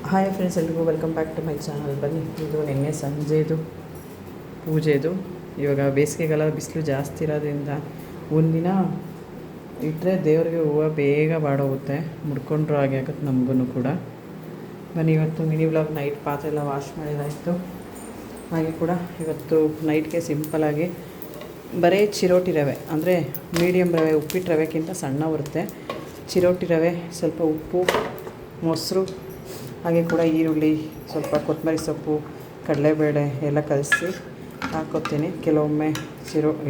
Hi friends, ಎಲ್ರಿಗೂ welcome back to my channel. ಬನ್ನಿ, ಇದು ನಿನ್ನೆ ಸಂಜೆದು ಪೂಜೆದು. ಇವಾಗ ಬೇಸಿಗೆಗಾಲ ಬಿಸಿಲು ಜಾಸ್ತಿ ಇರೋದ್ರಿಂದ ಒಂದಿನ ಇಟ್ಟರೆ ದೇವರಿಗೆ ಹೂವು ಬೇಗ ಬಾಡೋಗುತ್ತೆ, ಮುಡ್ಕೊಂಡ್ರು ಹಾಗೆ ಆಗುತ್ತೆ ನಮಗೂ ಕೂಡ. ಬನ್ನಿ, ಇವತ್ತು ಮಿನಿ ವ್ಲಾಗ್. ನೈಟ್ ಪಾತ್ರೆ ಎಲ್ಲ ವಾಶ್ ಮಾಡಿದಾಯಿತು. ಹಾಗೆ ಕೂಡ ಇವತ್ತು ನೈಟ್ಗೆ ಸಿಂಪಲಾಗಿ ಬರೀ ಚಿರೋಟಿ ರವೆ, ಅಂದರೆ ಮೀಡಿಯಮ್ ರವೆ, ಉಪ್ಪಿಟ್ಟು ರವೆಕ್ಕಿಂತ ಸಣ್ಣ ಬರುತ್ತೆ. ಚಿರೋಟಿ ರವೆ, ಸ್ವಲ್ಪ ಉಪ್ಪು, ಮೊಸರು, ಹಾಗೆ ಕೂಡ ಈರುಳ್ಳಿ, ಸ್ವಲ್ಪ ಕೊತ್ತಂಬರಿ ಸೊಪ್ಪು, ಕಡಲೆಬೇಳೆ ಎಲ್ಲ ಕಲಸಿ ಹಾಕ್ಕೊತೀನಿ. ಕೆಲವೊಮ್ಮೆ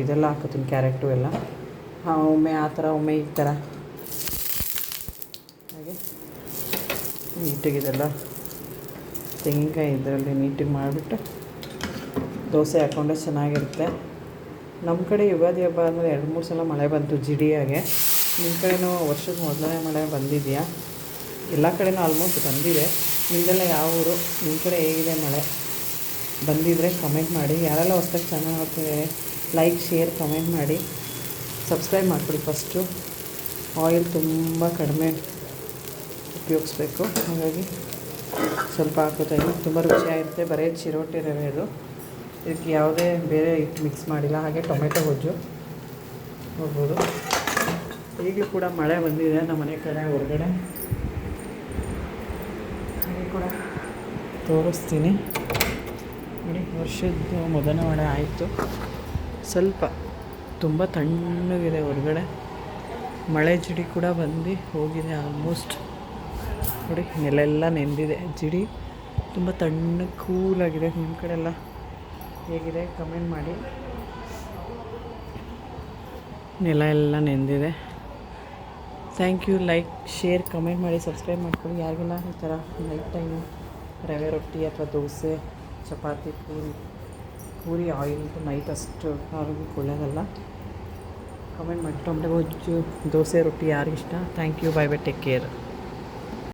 ಇದೆಲ್ಲ ಹಾಕ್ಕೊತೀನಿ, ಕ್ಯಾರೆಟು ಎಲ್ಲ. ಒಮ್ಮೆ ಆ ಥರ, ಒಮ್ಮೆ ಈ ಥರ. ಹಾಗೆ ನೀಟಿಗೆ ಇದೆಲ್ಲ ತೆಂಗಿನಕಾಯಿ ಇದರಲ್ಲಿ ನೀಟಿಗೆ ಮಾಡಿಬಿಟ್ಟು ದೋಸೆ ಹಾಕ್ಕೊಂಡ್ರೆ ಚೆನ್ನಾಗಿರುತ್ತೆ. ನಮ್ಮ ಕಡೆ ಯುಗಾದಿ ಹಬ್ಬ ಆದಮೇಲೆ 2-3 ಸಲ ಮಳೆ ಬಂತು ಜಿಡಿಯಾಗೆ. ನಿಮ್ಮ ಕಡೆನೂ ವರ್ಷದ ಮೊದಲನೇ ಮಳೆ ಬಂದಿದೆಯಾ? ಎಲ್ಲ ಕಡೆನೂ ಆಲ್ಮೋಸ್ಟ್ ಬಂದಿದೆ. ನಿಮ್ಮದೆಲ್ಲ ಯಾವ ಊರು? ನಿಮ್ಮ ಕಡೆ ಹೇಗಿದೆ ಮಳೆ? ಬಂದಿದ್ದರೆ ಕಮೆಂಟ್ ಮಾಡಿ. ಯಾರೆಲ್ಲ ಹೊಸ್ದಾಗಿ ಚಾನಲ್ ನೋಡ್ತಿದ್ದಾರೆ, ಲೈಕ್, ಶೇರ್, ಕಮೆಂಟ್ ಮಾಡಿ. ಸಬ್ಸ್ಕ್ರೈಬ್ ಮಾಡಿಕೊಡಿ. ಫಸ್ಟು ಆಯಿಲ್ ತುಂಬ ಕಡಿಮೆ ಉಪಯೋಗಿಸ್ಬೇಕು, ಹಾಗಾಗಿ ಸ್ವಲ್ಪ ಹಾಕೋತಾಯಿದ್ದೀನಿ. ತುಂಬ ರುಚಿಯಾಗಿರುತ್ತೆ. ಬರೀ ಚಿರೋಟಿ ರವೆ ಅದು. ಇದಕ್ಕೆ ಯಾವುದೇ ಬೇರೆ ಹಿಟ್ಟು ಮಿಕ್ಸ್ ಮಾಡಿಲ್ಲ. ಹಾಗೆ ಟೊಮೆಟೊ ಗೊಜ್ಜು ನೋಡ್ಬೋದು. ಈಗಲೂ ಕೂಡ ಮಳೆ ಬಂದಿದೆ ನಮ್ಮ ಮನೆ ಕಡೆ ಹೊರಗಡೆ. ಹಾಗೆ ಕೂಡ ತೋರಿಸ್ತೀನಿ ನೋಡಿ. ವರ್ಷದ ಮೊದಲ ಮಳೆ ಆಯಿತು. ಸ್ವಲ್ಪ ತುಂಬ ತಣ್ಣಗಿದೆ ಹೊರಗಡೆ. ಮಳೆ ಜಿಡಿ ಕೂಡ ಬಂದು ಹೋಗಿದೆ ಆಲ್ಮೋಸ್ಟ್. ನೋಡಿ, ನೆಲೆಲ್ಲ ನೆಂದಿದೆ. ಜಿಡಿ ತುಂಬ ತಣ್ಣಗೆ ಕೂಲಾಗಿದೆ. ನಿಮ್ಮ ಕಡೆ ಎಲ್ಲ ಹೇಗಿದೆ ಕಮೆಂಟ್ ಮಾಡಿ. ನೆಲ ಎಲ್ಲ ನೆಂದಿದೆ. Thank you. Like, share, comment ಮಾಡಿ, ಸಬ್ಸ್ಕ್ರೈಬ್ ಮಾಡ್ಕೊಳ್ಳಿ. ಯಾರಿಗೆಲ್ಲ ಈ ಥರ ನೈಟ್ ಟೈಮು ರವೆ ರೊಟ್ಟಿ ಅಥವಾ ದೋಸೆ, ಚಪಾತಿ, ಪೂರಿ ಆಯಿಲ್ ಅಂತೂ ನೈಟ್ ಅಷ್ಟು ಆರೋಗ್ಯಕ್ಕೆ ಒಳ್ಳೆಯದಲ್ಲ. ಕಮೆಂಟ್ ಮಾಡಿ. ಟೊಮೆಟೊ ಗೊಜ್ಜು, ದೋಸೆ, ರೊಟ್ಟಿ ಯಾರಿಗಿಷ್ಟ? Thank you. Bye bye. Take care.